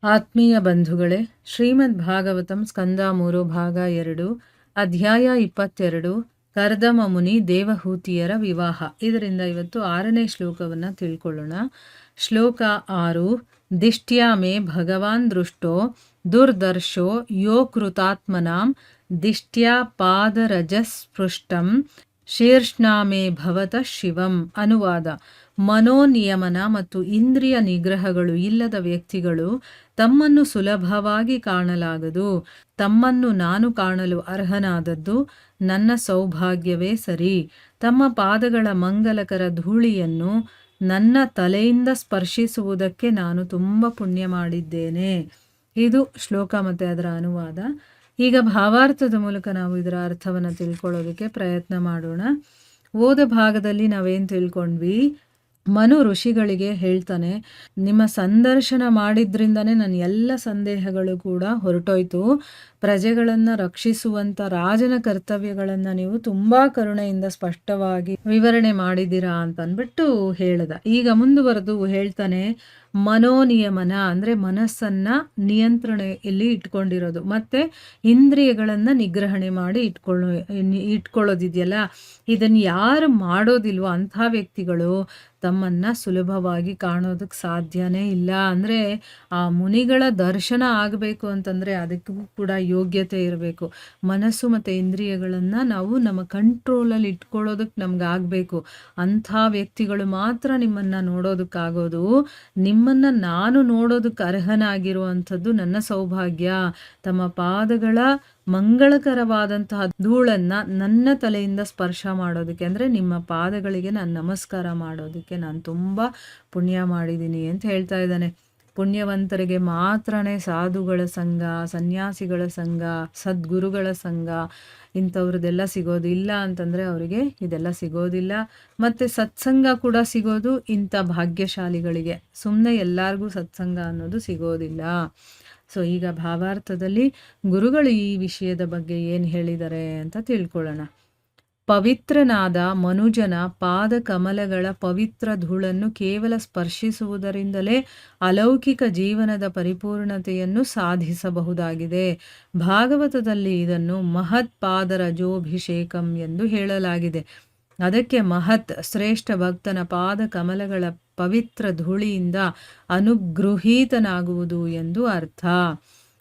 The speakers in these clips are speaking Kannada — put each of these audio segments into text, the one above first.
ಆತ್ಮೀಯ ಬಂಧುಗಳೇ, ಶ್ರೀಮದ್ ಭಾಗವತಂ ಸ್ಕಂದ 3 ಭಾಗ 2 ಅಧ್ಯಾಯ 22 ಕರ್ದಮ ಮುನಿ ದೇವಹೂತಿಯರ ವಿವಾಹ. ಇದರಿಂದ ಇವತ್ತು 6ನೇ ಶ್ಲೋಕವನ್ನು ತಿಳ್ಕೊಳ್ಳೋಣ. ಶ್ಲೋಕ 6. ದಿಷ್ಟ್ಯಾ ಮೇ ಭಗವಾನ್ ದೃಷ್ಟೋ ದುರ್ದರ್ಶೋ ಯೋ ಕೃತಾತ್ಮನಾಂ ದಿಷ್ಟ್ಯಾ ಪಾದರಜಸ್ಪೃಷ್ಟಂ ಶೀರ್ಷ್ಣಾಮೇ ಭವತ ಶಿವಂ. ಅನುವಾದ: ಮನೋನಿಯಮನ ಮತ್ತು ಇಂದ್ರಿಯ ನಿಗ್ರಹಗಳು ಇಲ್ಲದ ವ್ಯಕ್ತಿಗಳು ತಮ್ಮನ್ನು ಸುಲಭವಾಗಿ ಕಾಣಲಾಗದು. ತಮ್ಮನ್ನು ನಾನು ಕಾಣಲು ಅರ್ಹನಾದದ್ದು ನನ್ನ ಸೌಭಾಗ್ಯವೇ ಸರಿ. ತಮ್ಮ ಪಾದಗಳ ಮಂಗಲಕರ ಧೂಳಿಯನ್ನು ನನ್ನ ತಲೆಯಿಂದ ಸ್ಪರ್ಶಿಸುವುದಕ್ಕೆ ನಾನು ತುಂಬ ಪುಣ್ಯ ಮಾಡಿದ್ದೇನೆ. ಇದು ಶ್ಲೋಕ ಮತ್ತು ಅದರ ಅನುವಾದ. ಈಗ ಭಾವಾರ್ಥದ ಮೂಲಕ ನಾವು ಇದರ ಅರ್ಥವನ್ನು ತಿಳ್ಕೊಳ್ಳೋದಕ್ಕೆ ಪ್ರಯತ್ನ ಮಾಡೋಣ. ಓದ ಭಾಗದಲ್ಲಿ ನಾವೇನು ತಿಳ್ಕೊಂಡ್ವಿ? ಮನು ಋಷಿಗಳಿಗೆ ಹೇಳ್ತಾನೆ, ನಿಮ್ಮ ಸಂದರ್ಶನ ಮಾಡಿದ್ರಿಂದನೇ ನನ್ನ ಎಲ್ಲ ಸಂದೇಹಗಳು ಕೂಡ ಹೊರಟೋಯ್ತು. ಪ್ರಜೆಗಳನ್ನು ರಕ್ಷಿಸುವಂಥ ರಾಜನ ಕರ್ತವ್ಯಗಳನ್ನು ನೀವು ತುಂಬ ಕರುಣೆಯಿಂದ ಸ್ಪಷ್ಟವಾಗಿ ವಿವರಣೆ ಮಾಡಿದ್ದೀರಾ ಅಂತ ಅಂದ್ಬಿಟ್ಟು ಹೇಳ್ದ. ಈಗ ಮುಂದುವರೆದು ಹೇಳ್ತಾನೆ, ಮನೋನಿಯಮನ ಅಂದರೆ ಮನಸ್ಸನ್ನು ನಿಯಂತ್ರಣೆಯಲ್ಲಿ ಇಟ್ಕೊಂಡಿರೋದು, ಮತ್ತು ಇಂದ್ರಿಯಗಳನ್ನು ನಿಗ್ರಹಣೆ ಮಾಡಿ ಇಟ್ಕೊಳ್ಳೋದಿದೆಯಲ್ಲ, ಇದನ್ನು ಯಾರು ಮಾಡೋದಿಲ್ವೋ ಅಂಥ ವ್ಯಕ್ತಿಗಳು ತಮ್ಮನ್ನು ಸುಲಭವಾಗಿ ಕಾಣೋದಕ್ಕೆ ಸಾಧ್ಯನೇ ಇಲ್ಲ. ಅಂದರೆ ಆ ಮುನಿಗಳ ದರ್ಶನ ಆಗಬೇಕು ಅಂತಂದರೆ ಅದಕ್ಕೂ ಕೂಡ ಯೋಗ್ಯತೆ ಇರಬೇಕು. ಮನಸ್ಸು ಮತ್ತು ಇಂದ್ರಿಯಗಳನ್ನು ನಾವು ನಮ್ಮ ಕಂಟ್ರೋಲಲ್ಲಿ ಇಟ್ಕೊಳ್ಳೋದಕ್ಕೆ ನಮ್ಗೆ ಆಗಬೇಕು. ಅಂಥ ವ್ಯಕ್ತಿಗಳು ಮಾತ್ರ ನಿಮ್ಮನ್ನು ನೋಡೋದಕ್ಕಾಗೋದು. ನಿಮ್ಮನ್ನು ನಾನು ನೋಡೋದಕ್ಕೆ ಅರ್ಹನಾಗಿರುವಂಥದ್ದು ನನ್ನ ಸೌಭಾಗ್ಯ. ತಮ್ಮ ಪಾದಗಳ ಮಂಗಳಕರವಾದಂತಹ ಧೂಳನ್ನು ನನ್ನ ತಲೆಯಿಂದ ಸ್ಪರ್ಶ ಮಾಡೋದಕ್ಕೆ, ಅಂದರೆ ನಿಮ್ಮ ಪಾದಗಳಿಗೆ ನಾನು ನಮಸ್ಕಾರ ಮಾಡೋದಕ್ಕೆ ನಾನು ತುಂಬ ಪುಣ್ಯ ಮಾಡಿದ್ದೀನಿ ಅಂತ ಹೇಳ್ತಾ ಇದ್ದಾನೆ. ಪುಣ್ಯವಂತರಿಗೆ ಮಾತ್ರನೇ ಸಾಧುಗಳ ಸಂಘ, ಸನ್ಯಾಸಿಗಳ ಸಂಘ, ಸದ್ಗುರುಗಳ ಸಂಘ ಇಂಥವ್ರದ್ದೆಲ್ಲ ಸಿಗೋದು. ಇಲ್ಲ ಅಂತಂದರೆ ಅವರಿಗೆ ಇದೆಲ್ಲ ಸಿಗೋದಿಲ್ಲ. ಮತ್ತು ಸತ್ಸಂಗ ಕೂಡ ಸಿಗೋದು ಇಂಥ ಭಾಗ್ಯಶಾಲಿಗಳಿಗೆ. ಸುಮ್ಮನೆ ಎಲ್ಲರಿಗೂ ಸತ್ಸಂಗ ಅನ್ನೋದು ಸಿಗೋದಿಲ್ಲ. ಸೊ ಈಗ ಭಾವಾರ್ಥದಲ್ಲಿ ಗುರುಗಳು ಈ ವಿಷಯದ ಬಗ್ಗೆ ಏನು ಹೇಳಿದ್ದಾರೆ ಅಂತ ತಿಳ್ಕೊಳ್ಳೋಣ. ಪವಿತ್ರನಾದ ಮನುಜನ ಪಾದ ಕಮಲಗಳ ಪವಿತ್ರ ಧೂಳನ್ನು ಕೇವಲ ಸ್ಪರ್ಶಿಸುವುದರಿಂದಲೇ ಅಲೌಕಿಕ ಜೀವನದ ಪರಿಪೂರ್ಣತೆಯನ್ನು ಸಾಧಿಸಬಹುದಾಗಿದೆ. ಭಾಗವತದಲ್ಲಿ ಇದನ್ನು ಮಹತ್ ಪಾದರಜೋಭಿಷೇಕಂ ಎಂದು ಹೇಳಲಾಗಿದೆ. ಅದಕ್ಕೆ ಮಹತ್ ಶ್ರೇಷ್ಠ ಭಕ್ತನ ಪಾದ ಕಮಲಗಳ ಪವಿತ್ರ ಧೂಳಿಯಿಂದ ಅನುಗೃಹೀತನಾಗುವುದು ಎಂದು ಅರ್ಥ.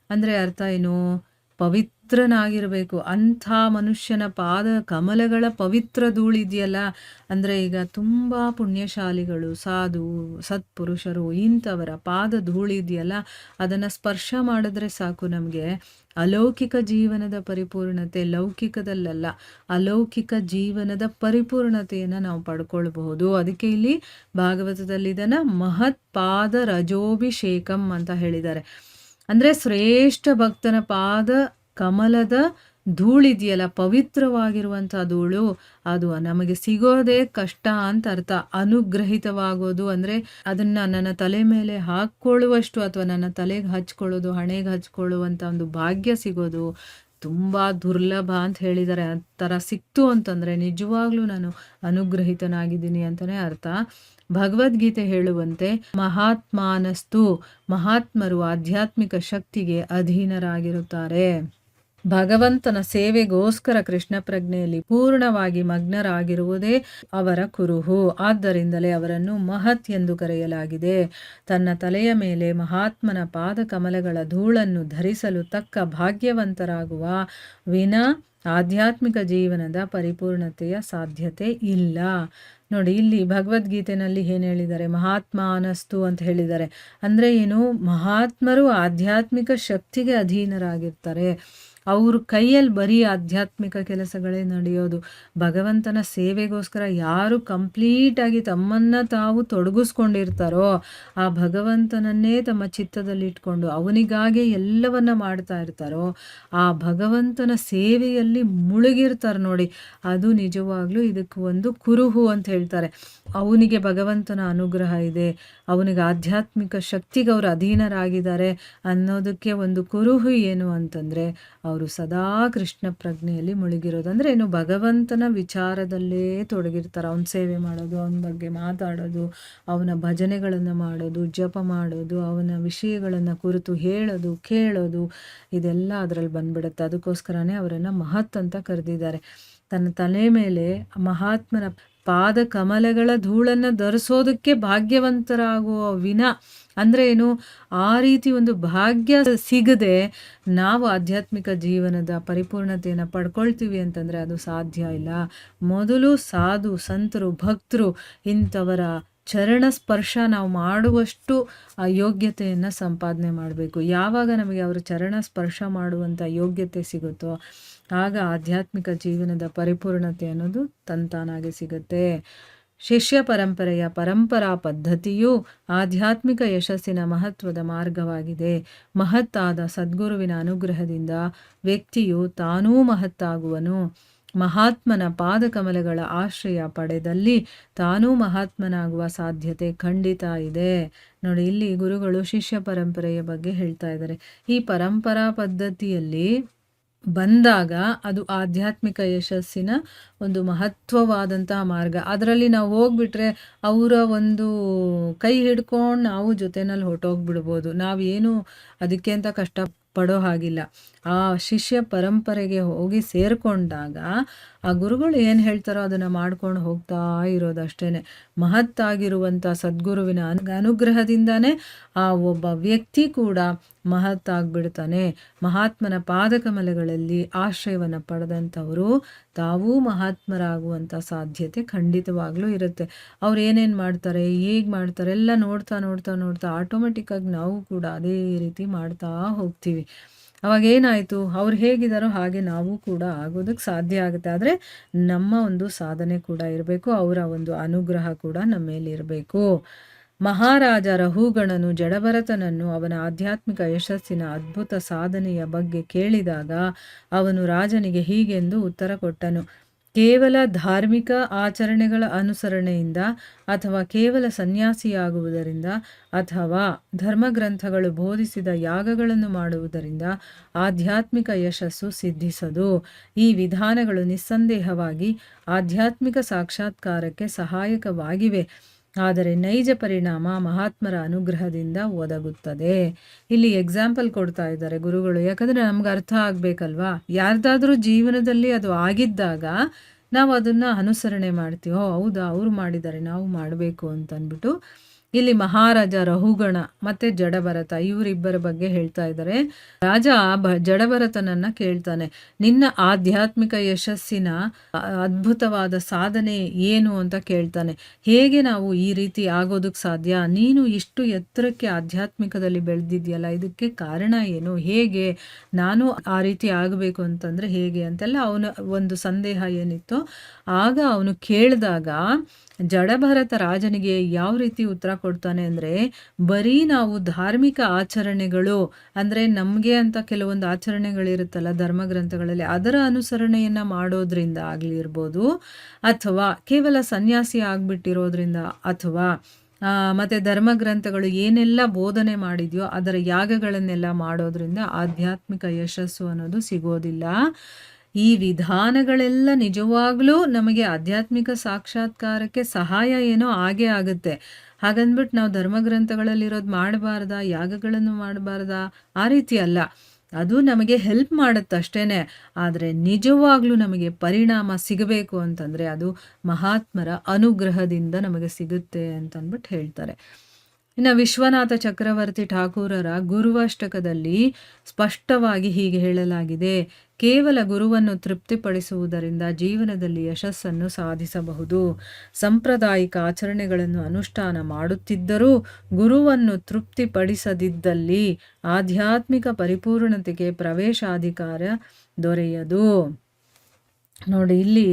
ಅಂದರೆ ಅರ್ಥ ಏನು? ಪವಿತ್ರನಾಗಿರಬೇಕು. ಅಂಥ ಮನುಷ್ಯನ ಪಾದ ಕಮಲಗಳ ಪವಿತ್ರ ಧೂಳಿದೆಯಲ್ಲ, ಅಂದರೆ ಈಗ ತುಂಬ ಪುಣ್ಯಶಾಲಿಗಳು, ಸಾಧು ಸತ್ಪುರುಷರು ಇಂಥವರ ಪಾದ ಧೂಳಿದೆಯಲ್ಲ, ಅದನ್ನು ಸ್ಪರ್ಶ ಮಾಡಿದ್ರೆ ಸಾಕು ನಮಗೆ ಅಲೌಕಿಕ ಜೀವನದ ಪರಿಪೂರ್ಣತೆ, ಲೌಕಿಕದಲ್ಲ ಅಲೌಕಿಕ ಜೀವನದ ಪರಿಪೂರ್ಣತೆಯನ್ನು ನಾವು ಪಡ್ಕೊಳ್ಬಹುದು. ಅದಕ್ಕೆ ಇಲ್ಲಿ ಭಾಗವತದಲ್ಲಿ ಇದನ್ನು ಮಹತ್ ಪಾದ ರಜೋಭಿಷೇಕಂ ಅಂತ ಹೇಳಿದ್ದಾರೆ. ಅಂದರೆ ಶ್ರೇಷ್ಠ ಭಕ್ತನ ಪಾದ ಕಮಲದ ಧೂಳಿದೆಯಲ್ಲ, ಪವಿತ್ರವಾಗಿರುವಂಥ ಧೂಳು, ಅದು ನಮಗೆ ಸಿಗೋದೇ ಕಷ್ಟ ಅಂತ ಅರ್ಥ. ಅನುಗ್ರಹಿತವಾಗೋದು ಅಂದರೆ ಅದನ್ನು ನನ್ನ ತಲೆ ಮೇಲೆ ಹಾಕ್ಕೊಳ್ಳುವಷ್ಟು, ಅಥವಾ ನನ್ನ ತಲೆಗೆ ಹಚ್ಕೊಳ್ಳೋದು, ಹಣೆಗೆ ಹಚ್ಕೊಳ್ಳುವಂಥ ಒಂದು ಭಾಗ್ಯ ಸಿಗೋದು ತುಂಬ ದುರ್ಲಭ ಅಂತ ಹೇಳಿದ್ದಾರೆ. ಆ ಥರ ಸಿಕ್ತು ಅಂತಂದರೆ ನಿಜವಾಗ್ಲೂ ನಾನು ಅನುಗ್ರಹಿತನಾಗಿದ್ದೀನಿ ಅಂತಲೇ ಅರ್ಥ. ಭಗವದ್ಗೀತೆ ಹೇಳುವಂತೆ ಮಹಾತ್ಮಾನಸ್ತು, ಮಹಾತ್ಮರು ಆಧ್ಯಾತ್ಮಿಕ ಶಕ್ತಿಗೆ ಅಧೀನರಾಗಿರುತ್ತಾರೆ. ಭಗವಂತನ ಸೇವೆಗೋಸ್ಕರ ಕೃಷ್ಣ ಪ್ರಜ್ಞೆಯಲ್ಲಿ ಪೂರ್ಣವಾಗಿ ಮಗ್ನರಾಗಿರುವುದೇ ಅವರ ಕುರುಹು. ಆದ್ದರಿಂದಲೇ ಅವರನ್ನು ಮಹತ್ ಎಂದು ಕರೆಯಲಾಗಿದೆ. ತನ್ನ ತಲೆಯ ಮೇಲೆ ಮಹಾತ್ಮನ ಪಾದ ಕಮಲಗಳ ಧೂಳನ್ನು ಧರಿಸಲು ತಕ್ಕ ಭಾಗ್ಯವಂತರಾಗುವ ವಿನಾ ಆಧ್ಯಾತ್ಮಿಕ ಜೀವನದ ಪರಿಪೂರ್ಣತೆಯ ಸಾಧ್ಯತೆ ಇಲ್ಲ. ನೋಡಿ, ಇಲ್ಲಿ ಭಗವದ್ಗೀತೆಯಲ್ಲಿ ಏನು ಹೇಳಿದ್ದಾರೆ? ಮಹಾತ್ಮಾನಸ್ತು ಅಂತ ಹೇಳಿದ್ದಾರೆ. ಅಂದರೆ ಏನು? ಮಹಾತ್ಮರು ಆಧ್ಯಾತ್ಮಿಕ ಶಕ್ತಿಗೆ ಅಧೀನರಾಗಿರ್ತಾರೆ. ಅವ್ರ ಕೈಯಲ್ಲಿ ಬರೀ ಆಧ್ಯಾತ್ಮಿಕ ಕೆಲಸಗಳೇ ನಡೆಯೋದು. ಭಗವಂತನ ಸೇವೆಗೋಸ್ಕರ ಯಾರು ಕಂಪ್ಲೀಟಾಗಿ ತಮ್ಮನ್ನು ತಾವು ತೊಡಗಿಸ್ಕೊಂಡಿರ್ತಾರೋ, ಆ ಭಗವಂತನನ್ನೇ ತಮ್ಮ ಚಿತ್ತದಲ್ಲಿಟ್ಕೊಂಡು ಅವನಿಗಾಗೆ ಎಲ್ಲವನ್ನ ಮಾಡ್ತಾ ಇರ್ತಾರೋ, ಆ ಭಗವಂತನ ಸೇವೆಯಲ್ಲಿ ಮುಳುಗಿರ್ತಾರೆ ನೋಡಿ, ಅದು ನಿಜವಾಗ್ಲೂ ಇದಕ್ಕೆ ಒಂದು ಕುರುಹು ಅಂತ ಹೇಳ್ತಾರೆ. ಅವನಿಗೆ ಭಗವಂತನ ಅನುಗ್ರಹ ಇದೆ, ಅವನಿಗೆ ಆಧ್ಯಾತ್ಮಿಕ ಶಕ್ತಿಗೆ ಅವರು ಅಧೀನರಾಗಿದ್ದಾರೆ ಅನ್ನೋದಕ್ಕೆ ಒಂದು ಕುರುಹು ಏನು ಅಂತಂದರೆ, ಅವರು ಅವರು ಸದಾ ಕೃಷ್ಣ ಪ್ರಜ್ಞೆಯಲ್ಲಿ ಮುಳುಗಿರೋದು. ಅಂದರೆ ಏನು, ಭಗವಂತನ ವಿಚಾರದಲ್ಲೇ ತೊಡಗಿರ್ತಾರೆ. ಅವನ ಸೇವೆ ಮಾಡೋದು, ಅವನ ಬಗ್ಗೆ ಮಾತಾಡೋದು, ಅವನ ಭಜನೆಗಳನ್ನು ಮಾಡೋದು, ಜಪ ಮಾಡೋದು, ಅವನ ವಿಷಯಗಳನ್ನು ಕುರಿತು ಹೇಳೋದು, ಕೇಳೋದು, ಇದೆಲ್ಲ ಅದರಲ್ಲಿ ಬಂದ್ಬಿಡುತ್ತೆ. ಅದಕ್ಕೋಸ್ಕರನೇ ಅವರನ್ನು ಮಹತ್ ಅಂತ ಕರೆದಿದ್ದಾರೆ. ತನ್ನ ತಲೆ ಮೇಲೆ ಮಹಾತ್ಮನ ಪಾದ ಕಮಲಗಳ ಧೂಳನ್ನು ಧರಿಸೋದಕ್ಕೆ ಭಾಗ್ಯವಂತರಾಗುವ ವಿನ, ಅಂದರೆ ಏನು, ಆ ರೀತಿ ಒಂದು ಭಾಗ್ಯ ಸಿಗದೆ ನಾವು ಆಧ್ಯಾತ್ಮಿಕ ಜೀವನದ ಪರಿಪೂರ್ಣತೆಯನ್ನು ಪಡ್ಕೊಳ್ತೀವಿ ಅಂತಂದರೆ ಅದು ಸಾಧ್ಯ ಇಲ್ಲ. ಮೊದಲು ಸಾಧು ಸಂತರು ಭಕ್ತರು ಇಂಥವರ ಚರಣ ಸ್ಪರ್ಶ ನಾವು ಮಾಡುವಷ್ಟು ಆ ಯೋಗ್ಯತೆಯನ್ನು ಸಂಪಾದನೆ ಮಾಡಬೇಕು. ಯಾವಾಗ ನಮಗೆ ಅವರ ಚರಣ ಸ್ಪರ್ಶ ಮಾಡುವಂಥ ಯೋಗ್ಯತೆ ಸಿಗುತ್ತೋ ಆಗ ಆಧ್ಯಾತ್ಮಿಕ ಜೀವನದ ಪರಿಪೂರ್ಣತೆ ಅನ್ನೋದು ತಂತಾನಾಗೆ ಸಿಗುತ್ತೆ. ಶಿಷ್ಯ ಪರಂಪರೆಯ ಪರಂಪರಾ ಪದ್ಧತಿಯು ಆಧ್ಯಾತ್ಮಿಕ ಯಶಸ್ಸಿನ ಮಹತ್ವದ ಮಾರ್ಗವಾಗಿದೆ. ಮಹತ್ತಾದ ಸದ್ಗುರುವಿನ ಅನುಗ್ರಹದಿಂದ ವ್ಯಕ್ತಿಯು ತಾನೂ ಮಹತ್ತಾಗುವನು. ಮಹಾತ್ಮನ ಪಾದಕಮಲಗಳ ಆಶ್ರಯ ಪಡೆದಲ್ಲಿ ತಾನೂ ಮಹಾತ್ಮನಾಗುವ ಸಾಧ್ಯತೆ ಖಂಡಿತ ಇದೆ. ನೋಡಿ, ಇಲ್ಲಿ ಗುರುಗಳು ಶಿಷ್ಯ ಪರಂಪರೆಯ ಬಗ್ಗೆ ಹೇಳ್ತಾ ಇದ್ದಾರೆ. ಈ ಪರಂಪರಾ ಪದ್ಧತಿಯಲ್ಲಿ ಬಂದಾಗ ಅದು ಆಧ್ಯಾತ್ಮಿಕ ಯಶಸ್ಸಿನ ಒಂದು ಮಹತ್ವವಾದಂತಹ ಮಾರ್ಗ. ಅದರಲ್ಲಿ ನಾವು ಹೋಗ್ಬಿಟ್ರೆ ಅವರ ಒಂದು ಕೈ ಹಿಡ್ಕೊಂಡು ನಾವು ಜೊತೆನಲ್ಲಿ ಹೊರಟೋಗ್ಬಿಡ್ಬೋದು. ನಾವೇನು ಅದಕ್ಕೆ ಅಂತ ಕಷ್ಟಪಡೋ ಹಾಗಿಲ್ಲ. ಆ ಶಿಷ್ಯ ಪರಂಪರೆಗೆ ಹೋಗಿ ಸೇರಿಕೊಂಡಾಗ ಆ ಗುರುಗಳು ಏನು ಹೇಳ್ತಾರೋ ಅದನ್ನು ಮಾಡ್ಕೊಂಡು ಹೋಗ್ತಾ ಇರೋದಷ್ಟೇ. ಮಹತ್ತಾಗಿರುವಂಥ ಸದ್ಗುರುವಿನ ಅನುಗ್ರಹದಿಂದಾನೇ ಆ ಒಬ್ಬ ವ್ಯಕ್ತಿ ಕೂಡ ಮಹತ್ತಾಗ್ಬಿಡ್ತಾನೆ. ಮಹಾತ್ಮನ ಪಾದಕಮಲಗಳಲ್ಲಿ ಆಶ್ರಯವನ್ನು ಪಡೆದಂಥವರು ತಾವೂ ಮಹಾತ್ಮರಾಗುವಂಥ ಸಾಧ್ಯತೆ ಖಂಡಿತವಾಗ್ಲೂ ಇರುತ್ತೆ. ಅವ್ರು ಏನೇನು ಮಾಡ್ತಾರೆ, ಹೇಗೆ ಮಾಡ್ತಾರೆ ಎಲ್ಲ ನೋಡ್ತಾ ನೋಡ್ತಾ ನೋಡ್ತಾ ಆಟೋಮೆಟಿಕ್ಕಾಗಿ ನಾವು ಕೂಡ ಅದೇ ರೀತಿ ಮಾಡ್ತಾ ಹೋಗ್ತೀವಿ. ಅವಾಗ ಏನಾಯಿತು, ಅವ್ರು ಹೇಗಿದ್ದಾರೋ ಹಾಗೆ ನಾವು ಕೂಡ ಆಗೋದಕ್ಕೆ ಸಾಧ್ಯ ಆಗುತ್ತೆ. ಆದರೆ ನಮ್ಮ ಒಂದು ಸಾಧನೆ ಕೂಡ ಇರಬೇಕು, ಅವರ ಒಂದು ಅನುಗ್ರಹ ಕೂಡ ನಮ್ಮ ಮೇಲೆ ಇರಬೇಕು. ಮಹಾರಾಜ ರಹುಗಣನು ಜಡಭರತನನ್ನು ಅವನ ಆಧ್ಯಾತ್ಮಿಕ ಯಶಸ್ಸಿನ ಅದ್ಭುತ ಸಾಧನೆಯ ಬಗ್ಗೆ ಕೇಳಿದಾಗ ಅವನು ರಾಜನಿಗೆ ಹೀಗೆಂದು ಉತ್ತರ ಕೊಟ್ಟನು. ಕೇವಲ ಧಾರ್ಮಿಕ ಆಚರಣೆಗಳ ಅನುಸರಣೆಯಿಂದ ಅಥವಾ ಕೇವಲ ಸನ್ಯಾಸಿಯಾಗುವುದರಿಂದ ಅಥವಾ ಧರ್ಮಗ್ರಂಥಗಳು ಬೋಧಿಸಿದ ಯಾಗಗಳನ್ನು ಮಾಡುವುದರಿಂದ ಆಧ್ಯಾತ್ಮಿಕ ಯಶಸ್ಸು ಸಿದ್ಧಿಸದು. ಈ ವಿಧಾನಗಳು ನಿಸ್ಸಂದೇಹವಾಗಿ ಆಧ್ಯಾತ್ಮಿಕ ಸಾಕ್ಷಾತ್ಕಾರಕ್ಕೆ ಸಹಾಯಕವಾಗಿವೆ, ಆದರೆ ನೈಜ ಪರಿಣಾಮ ಮಹಾತ್ಮರ ಅನುಗ್ರಹದಿಂದ ಒದಗುತ್ತದೆ. ಇಲ್ಲಿ ಎಕ್ಸಾಂಪಲ್ ಕೊಡ್ತಾ ಇದ್ದಾರೆ ಗುರುಗಳು. ಯಾಕಂದರೆ ನಮ್ಗೆ ಅರ್ಥ ಆಗಬೇಕಲ್ವಾ, ಯಾರ್ದಾದ್ರೂ ಜೀವನದಲ್ಲಿ ಅದು ಆಗಿದ್ದಾಗ ನಾವು ಅದನ್ನು ಅನುಸರಣೆ ಮಾಡ್ತೀವಿ. ಹೌದಾ, ಅವರು ಮಾಡಿದ್ದಾರೆ, ನಾವು ಮಾಡಬೇಕು ಅಂತಂದ್ಬಿಟ್ಟು ಇಲ್ಲಿ ಮಹಾರಾಜ ರಹುಗಣ ಮತ್ತು ಜಡಭರತ ಇವರಿಬ್ಬರ ಬಗ್ಗೆ ಹೇಳ್ತಾ ಇದ್ದಾರೆ. ರಾಜ ಜಡಭರತನನ್ನ ಕೇಳ್ತಾನೆ, ನಿನ್ನ ಆಧ್ಯಾತ್ಮಿಕ ಯಶಸ್ಸಿನ ಅದ್ಭುತವಾದ ಸಾಧನೆ ಏನು ಅಂತ ಕೇಳ್ತಾನೆ. ಹೇಗೆ ನಾವು ಈ ರೀತಿ ಆಗೋದಕ್ಕೆ ಸಾಧ್ಯ, ನೀನು ಇಷ್ಟು ಎತ್ತರಕ್ಕೆ ಆಧ್ಯಾತ್ಮಿಕದಲ್ಲಿ ಬೆಳೆದಿದ್ಯಲ್ಲ, ಇದಕ್ಕೆ ಕಾರಣ ಏನು, ಹೇಗೆ ನಾನು ಆ ರೀತಿ ಆಗಬೇಕು ಅಂತಂದರೆ ಹೇಗೆ ಅಂತೆಲ್ಲ ಅವನ ಒಂದು ಸಂದೇಹ ಏನಿತ್ತೋ ಆಗ ಅವನು ಕೇಳಿದಾಗ ಜಡಭರತ ರಾಜನಿಗೆ ಯಾವ ರೀತಿ ಉತ್ತರ ಕೊಡ್ತಾನೆ ಅಂದರೆ, ಬರೀ ನಾವು ಧಾರ್ಮಿಕ ಆಚರಣೆಗಳು ಅಂದರೆ ನಮಗೆ ಅಂತ ಕೆಲವೊಂದು ಆಚರಣೆಗಳಿರುತ್ತಲ್ಲ ಧರ್ಮಗ್ರಂಥಗಳಲ್ಲಿ, ಅದರ ಅನುಸರಣೆಯನ್ನು ಮಾಡೋದ್ರಿಂದ ಆಗಲಿರ್ಬೋದು, ಅಥವಾ ಕೇವಲ ಸನ್ಯಾಸಿ ಆಗಿಬಿಟ್ಟಿರೋದ್ರಿಂದ, ಅಥವಾ ಮತ್ತು ಧರ್ಮಗ್ರಂಥಗಳು ಏನೆಲ್ಲ ಬೋಧನೆ ಮಾಡಿದೆಯೋ ಅದರ ಯಾಗಗಳನ್ನೆಲ್ಲ ಮಾಡೋದ್ರಿಂದ ಆಧ್ಯಾತ್ಮಿಕ ಯಶಸ್ಸು ಅನ್ನೋದು ಸಿಗೋದಿಲ್ಲ. ಈ ವಿಧಾನಗಳೆಲ್ಲ ನಿಜವಾಗ್ಲೂ ನಮಗೆ ಆಧ್ಯಾತ್ಮಿಕ ಸಾಕ್ಷಾತ್ಕಾರಕ್ಕೆ ಸಹಾಯ ಏನೋ ಆಗೇ ಆಗುತ್ತೆ. ಹಾಗಂದ್ಬಿಟ್ಟು ನಾವು ಧರ್ಮಗ್ರಂಥಗಳಲ್ಲಿರೋದು ಮಾಡಬಾರ್ದಾ, ಯಾಗಗಳನ್ನು ಮಾಡಬಾರ್ದಾ, ಆ ರೀತಿ ಅಲ್ಲ. ಅದು ನಮಗೆ ಹೆಲ್ಪ್ ಮಾಡುತ್ತೆ ಅಷ್ಟೇ. ಆದರೆ ನಿಜವಾಗ್ಲೂ ನಮಗೆ ಪರಿಣಾಮ ಸಿಗಬೇಕು ಅಂತಂದರೆ ಅದು ಮಹಾತ್ಮರ ಅನುಗ್ರಹದಿಂದ ನಮಗೆ ಸಿಗುತ್ತೆ ಅಂತಂದ್ಬಿಟ್ಟು ಹೇಳ್ತಾರೆ. ಇನ್ನು ವಿಶ್ವನಾಥ ಚಕ್ರವರ್ತಿ ಠಾಕೂರರ ಗುರುವಷ್ಟಕದಲ್ಲಿ ಸ್ಪಷ್ಟವಾಗಿ ಹೀಗೆ ಹೇಳಲಾಗಿದೆ, ಕೇವಲ ಗುರುವನ್ನು ತೃಪ್ತಿಪಡಿಸುವುದರಿಂದ ಜೀವನದಲ್ಲಿ ಯಶಸ್ಸನ್ನು ಸಾಧಿಸಬಹುದು. ಸಾಂಪ್ರದಾಯಿಕ ಆಚರಣೆಗಳನ್ನು ಅನುಷ್ಠಾನ ಮಾಡುತ್ತಿದ್ದರೂ ಗುರುವನ್ನು ತೃಪ್ತಿಪಡಿಸದಿದ್ದಲ್ಲಿ ಆಧ್ಯಾತ್ಮಿಕ ಪರಿಪೂರ್ಣತೆಗೆ ಪ್ರವೇಶಾಧಿಕಾರ ದೊರೆಯದು. ನೋಡಿ, ಇಲ್ಲಿ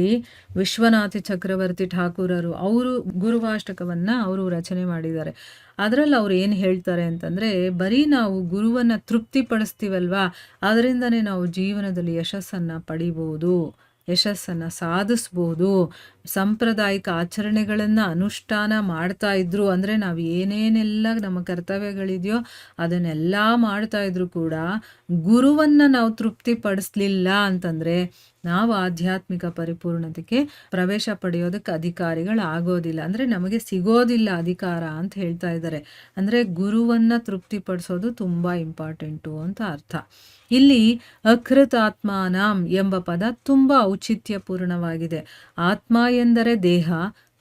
ವಿಶ್ವನಾಥ ಚಕ್ರವರ್ತಿ ಠಾಕೂರರು ಅವರು ಗುರುವಾಷ್ಟಕವನ್ನು ಅವರು ರಚನೆ ಮಾಡಿದ್ದಾರೆ. ಅದರಲ್ಲಿ ಅವ್ರು ಏನು ಹೇಳ್ತಾರೆ ಅಂತಂದರೆ, ಬರೀ ನಾವು ಗುರುವನ್ನು ತೃಪ್ತಿಪಡಿಸ್ತೀವಲ್ವಾ, ಅದರಿಂದನೇ ನಾವು ಜೀವನದಲ್ಲಿ ಯಶಸ್ಸನ್ನು ಪಡಿಬೋದು. ಯಶಸ್ಸನ್ನು ಸಾಧಿಸ್ಬೋದು. ಸಾಂಪ್ರದಾಯಿಕ ಆಚರಣೆಗಳನ್ನು ಅನುಷ್ಠಾನ ಮಾಡ್ತಾ ಇದ್ರು ಅಂದರೆ ನಾವು ಏನೇನೆಲ್ಲ ನಮ್ಮ ಕರ್ತವ್ಯಗಳಿದೆಯೋ ಅದನ್ನೆಲ್ಲ ಮಾಡ್ತಾ ಇದ್ರು ಕೂಡ ಗುರುವನ್ನು ನಾವು ತೃಪ್ತಿಪಡಿಸ್ಲಿಲ್ಲ ಅಂತಂದರೆ ನಾವು ಆಧ್ಯಾತ್ಮಿಕ ಪರಿಪೂರ್ಣತೆಗೆ ಪ್ರವೇಶ ಪಡೆಯೋದಕ್ಕೆ ಅಧಿಕಾರಿಗಳಾಗೋದಿಲ್ಲ. ಅಂದರೆ ನಮಗೆ ಸಿಗೋದಿಲ್ಲ ಅಧಿಕಾರ ಅಂತ ಹೇಳ್ತಾ ಇದ್ದಾರೆ. ಅಂದರೆ ಗುರುವನ್ನು ತೃಪ್ತಿಪಡಿಸೋದು ತುಂಬ ಇಂಪಾರ್ಟೆಂಟು ಅಂತ ಅರ್ಥ. ಇಲ್ಲಿ ಅಕೃತಾತ್ಮಾನಾಂ ಎಂಬ ಪದ ತುಂಬ ಔಚಿತ್ಯಪೂರ್ಣವಾಗಿದೆ. ಆತ್ಮ ಎಂದರೆ ದೇಹ,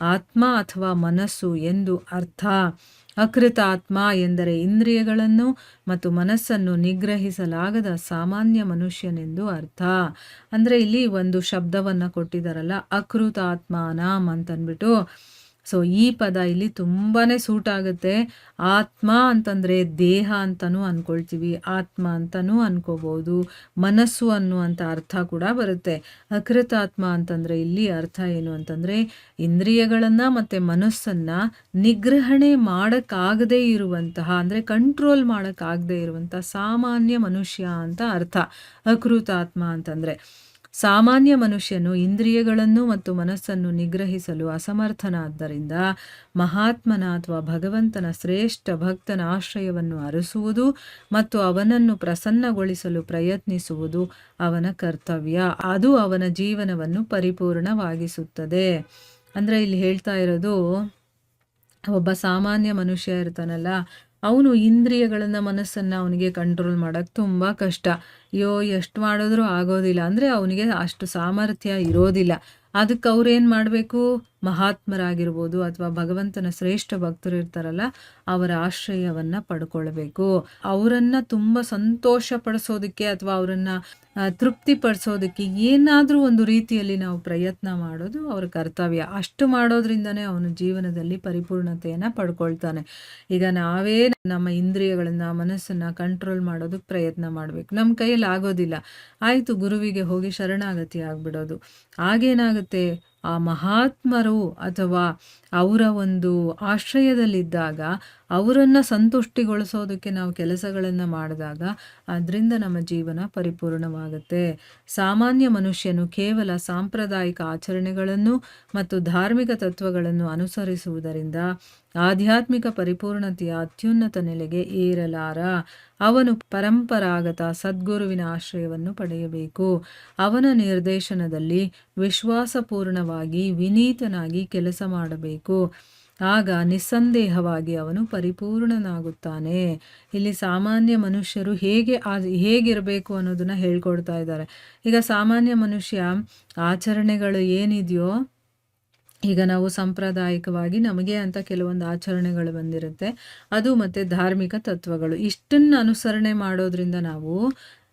ಆತ್ಮ ಅಥವಾ ಮನಸ್ಸು ಎಂದು ಅರ್ಥ. ಅಕೃತಾತ್ಮ ಎಂದರೆ ಇಂದ್ರಿಯಗಳನ್ನು ಮತ್ತು ಮನಸ್ಸನ್ನು ನಿಗ್ರಹಿಸಲಾಗದ ಸಾಮಾನ್ಯ ಮನುಷ್ಯನೆಂದು ಅರ್ಥ. ಅಂದರೆ ಇಲ್ಲಿ ಒಂದು ಶಬ್ದವನ್ನು ಕೊಟ್ಟಿದ್ದಾರಲ್ಲ, ಅಕೃತಾತ್ಮಾನಾಂ ಅಂತಂದ್ಬಿಟ್ಟು. ಸೊ ಈ ಪದ ಇಲ್ಲಿ ತುಂಬಾ ಸೂಟ್ ಆಗುತ್ತೆ. ಆತ್ಮ ಅಂತಂದರೆ ದೇಹ ಅಂತಲೂ ಅಂದ್ಕೊಳ್ತೀವಿ, ಆತ್ಮ ಅಂತಲೂ ಅನ್ಕೋಬೋದು, ಮನಸ್ಸು ಅನ್ನುವಂಥ ಅರ್ಥ ಕೂಡ ಬರುತ್ತೆ. ಅಕೃತಾತ್ಮ ಅಂತಂದರೆ ಇಲ್ಲಿ ಅರ್ಥ ಏನು ಅಂತಂದರೆ ಇಂದ್ರಿಯಗಳನ್ನು ಮತ್ತು ಮನಸ್ಸನ್ನು ನಿಗ್ರಹಣೆ ಮಾಡೋಕ್ಕಾಗದೇ ಇರುವಂತಹ, ಅಂದರೆ ಕಂಟ್ರೋಲ್ ಮಾಡೋಕ್ಕಾಗದೇ ಇರುವಂಥ ಸಾಮಾನ್ಯ ಮನುಷ್ಯ ಅಂತ ಅರ್ಥ. ಅಕೃತಾತ್ಮ ಅಂತಂದರೆ ಸಾಮಾನ್ಯ ಮನುಷ್ಯನು ಇಂದ್ರಿಯಗಳನ್ನು ಮತ್ತು ಮನಸ್ಸನ್ನು ನಿಗ್ರಹಿಸಲು ಅಸಮರ್ಥನಾದ್ದರಿಂದ ಮಹಾತ್ಮನ ಅಥವಾ ಭಗವಂತನ ಶ್ರೇಷ್ಠ ಭಕ್ತನ ಆಶ್ರಯವನ್ನು ಅರಸುವುದು ಮತ್ತು ಅವನನ್ನು ಪ್ರಸನ್ನಗೊಳಿಸಲು ಪ್ರಯತ್ನಿಸುವುದು ಅವನ ಕರ್ತವ್ಯ. ಅದು ಅವನ ಜೀವನವನ್ನು ಪರಿಪೂರ್ಣವಾಗಿಸುತ್ತದೆ. ಅಂದರೆ ಇಲ್ಲಿ ಹೇಳ್ತಾ ಇರೋದು, ಒಬ್ಬ ಸಾಮಾನ್ಯ ಮನುಷ್ಯ ಇರ್ತಾನಲ್ಲ, ಅವನು ಇಂದ್ರಿಯಗಳನ್ನು ಮನಸ್ಸನ್ನು ಅವನಿಗೆ ಕಂಟ್ರೋಲ್ ಮಾಡೋಕ್ಕೆ ತುಂಬ ಕಷ್ಟ. ಅಯ್ಯೋ ಎಷ್ಟು ಮಾಡಿದ್ರೂ ಆಗೋದಿಲ್ಲ, ಅಂದರೆ ಅವನಿಗೆ ಅಷ್ಟು ಸಾಮರ್ಥ್ಯ ಇರೋದಿಲ್ಲ. ಅದಕ್ಕೆ ಅವ್ರೇನು ಮಾಡಬೇಕು, ಮಹಾತ್ಮರಾಗಿರ್ಬೋದು ಅಥವಾ ಭಗವಂತನ ಶ್ರೇಷ್ಠ ಭಕ್ತರು ಇರ್ತಾರಲ್ಲ ಅವರ ಆಶ್ರಯವನ್ನು ಪಡ್ಕೊಳ್ಬೇಕು. ಅವರನ್ನು ತುಂಬ ಸಂತೋಷ ಪಡಿಸೋದಕ್ಕೆ ಅಥವಾ ಅವರನ್ನು ತೃಪ್ತಿಪಡಿಸೋದಕ್ಕೆ ಏನಾದರೂ ಒಂದು ರೀತಿಯಲ್ಲಿ ನಾವು ಪ್ರಯತ್ನ ಮಾಡೋದು ಅವರ ಕರ್ತವ್ಯ. ಅಷ್ಟು ಮಾಡೋದ್ರಿಂದನೇ ಅವನು ಜೀವನದಲ್ಲಿ ಪರಿಪೂರ್ಣತೆಯನ್ನು ಪಡ್ಕೊಳ್ತಾನೆ. ಈಗ ನಾವೇ ನಮ್ಮ ಇಂದ್ರಿಯಗಳನ್ನು ಮನಸ್ಸನ್ನು ಕಂಟ್ರೋಲ್ ಮಾಡೋದಕ್ಕೆ ಪ್ರಯತ್ನ ಮಾಡಬೇಕು. ನಮ್ಮ ಕೈಯಲ್ಲಿ ಆಗೋದಿಲ್ಲ, ಆಯಿತು ಗುರುವಿಗೆ ಹೋಗಿ ಶರಣಾಗತಿ ಆಗಿಬಿಡೋದು. ಆಗೇನಾಗುತ್ತೆ, ಆ ಮಹಾತ್ಮರು ಅಥವಾ ಅವರ ಒಂದು ಆಶ್ರಯದಲ್ಲಿದ್ದಾಗ ಅವರನ್ನು ಸಂತುಷ್ಟಿಗೊಳಿಸೋದಕ್ಕೆ ನಾವು ಕೆಲಸಗಳನ್ನು ಮಾಡಿದಾಗ ಅದರಿಂದ ನಮ್ಮ ಜೀವನ ಪರಿಪೂರ್ಣವಾಗುತ್ತೆ. ಸಾಮಾನ್ಯ ಮನುಷ್ಯನು ಕೇವಲ ಸಾಂಪ್ರದಾಯಿಕ ಆಚರಣೆಗಳನ್ನು ಮತ್ತು ಧಾರ್ಮಿಕ ತತ್ವಗಳನ್ನು ಅನುಸರಿಸುವುದರಿಂದ ಆಧ್ಯಾತ್ಮಿಕ ಪರಿಪೂರ್ಣತೆಯ ಅತ್ಯುನ್ನತ ನೆಲೆಗೆ ಏರಲಾರ. ಅವನು ಪರಂಪರಾಗತ ಸದ್ಗುರುವಿನ ಆಶ್ರಯವನ್ನು ಪಡೆಯಬೇಕು. ಅವನ ನಿರ್ದೇಶನದಲ್ಲಿ ವಿಶ್ವಾಸಪೂರ್ಣವಾಗಿ ವಿನೀತನಾಗಿ ಕೆಲಸ ಮಾಡಬೇಕು. ಆಗ ನಿಸ್ಸಂದೇಹವಾಗಿ ಅವನು ಪರಿಪೂರ್ಣನಾಗುತ್ತಾನೆ. ಇಲ್ಲಿ ಸಾಮಾನ್ಯ ಮನುಷ್ಯರು ಹೇಗಿರಬೇಕು ಅನ್ನೋದನ್ನು ಹೇಳ್ಕೊಡ್ತಾ ಇದ್ದಾರೆ. ಈಗ ಸಾಮಾನ್ಯ ಮನುಷ್ಯ ಆಚರಣೆಗಳು ಏನಿದೆಯೋ, ಈಗ ನಾವು ಸಾಂಪ್ರದಾಯಿಕವಾಗಿ ನಮಗೆ ಅಂತ ಕೆಲವೊಂದು ಆಚರಣೆಗಳು ಬಂದಿರುತ್ತೆ, ಅದು ಮತ್ತು ಧಾರ್ಮಿಕ ತತ್ವಗಳು, ಇಷ್ಟನ್ನು ಅನುಸರಣೆ ಮಾಡೋದ್ರಿಂದ ನಾವು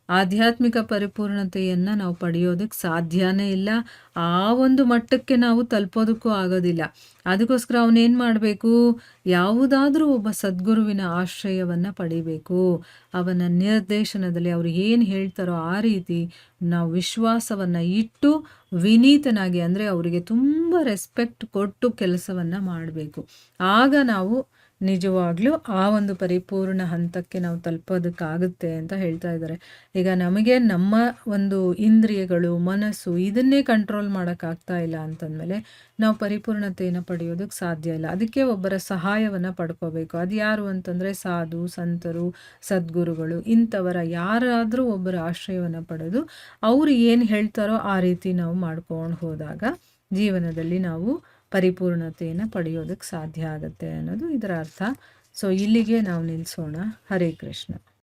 ಆಧ್ಯಾತ್ಮಿಕ ಪರಿಪೂರ್ಣತೆಯನ್ನು ನಾವು ಪಡೆಯೋದಕ್ಕೆ ಸಾಧ್ಯನೇ ಇಲ್ಲ. ಆ ಒಂದು ಮಟ್ಟಕ್ಕೆ ನಾವು ತಲುಪೋದಕ್ಕೂ ಆಗೋದಿಲ್ಲ. ಅದಕ್ಕೋಸ್ಕರ ಅವನೇನು ಮಾಡಬೇಕು, ಯಾವುದಾದ್ರೂ ಒಬ್ಬ ಸದ್ಗುರುವಿನ ಆಶ್ರಯವನ್ನು ಪಡಿಬೇಕು. ಅವನ ನಿರ್ದೇಶನದಲ್ಲಿ ಅವರು ಏನು ಹೇಳ್ತಾರೋ ಆ ರೀತಿ ನಾವು ವಿಶ್ವಾಸವನ್ನು ಇಟ್ಟು ವಿನೀತನಾಗಿ, ಅಂದರೆ ಅವರಿಗೆ ತುಂಬ ರೆಸ್ಪೆಕ್ಟ್ ಕೊಟ್ಟು ಕೆಲಸವನ್ನು ಮಾಡಬೇಕು. ಆಗ ನಾವು ನಿಜವಾಗ್ಲೂ ಆ ಒಂದು ಪರಿಪೂರ್ಣ ಹಂತಕ್ಕೆ ನಾವು ತಲುಪೋದಕ್ಕಾಗುತ್ತೆ ಅಂತ ಹೇಳ್ತಾ ಇದ್ದಾರೆ. ಈಗ ನಮಗೆ ನಮ್ಮ ಒಂದು ಇಂದ್ರಿಯಗಳು ಮನಸ್ಸು ಇದನ್ನೇ ಕಂಟ್ರೋಲ್ ಮಾಡೋಕ್ಕಾಗ್ತಾ ಇಲ್ಲ ಅಂತಂದಮೇಲೆ ನಾವು ಪರಿಪೂರ್ಣತೆಯನ್ನು ಪಡೆಯೋದಕ್ಕೆ ಸಾಧ್ಯ ಇಲ್ಲ. ಅದಕ್ಕೆ ಒಬ್ಬರ ಸಹಾಯವನ್ನು ಪಡ್ಕೋಬೇಕು. ಅದು ಯಾರು ಅಂತಂದರೆ ಸಾಧು ಸಂತರು ಸದ್ಗುರುಗಳು, ಇಂಥವರ ಯಾರಾದರೂ ಒಬ್ಬರ ಆಶ್ರಯವನ್ನು ಪಡೆದು ಅವರು ಏನು ಹೇಳ್ತಾರೋ ಆ ರೀತಿ ನಾವು ಮಾಡ್ಕೊಂಡು ಹೋದಾಗ ಜೀವನದಲ್ಲಿ ನಾವು ಪರಿಪೂರ್ಣತೆಯನ್ನು ಪಡೆಯೋದಕ್ಕೆ ಸಾಧ್ಯ ಆಗುತ್ತೆ ಅನ್ನೋದು ಇದರ ಅರ್ಥ. ಸೊ ಇಲ್ಲಿಗೆ ನಾವು ನಿಲ್ಲಿಸೋಣ. ಹರೇ ಕೃಷ್ಣ.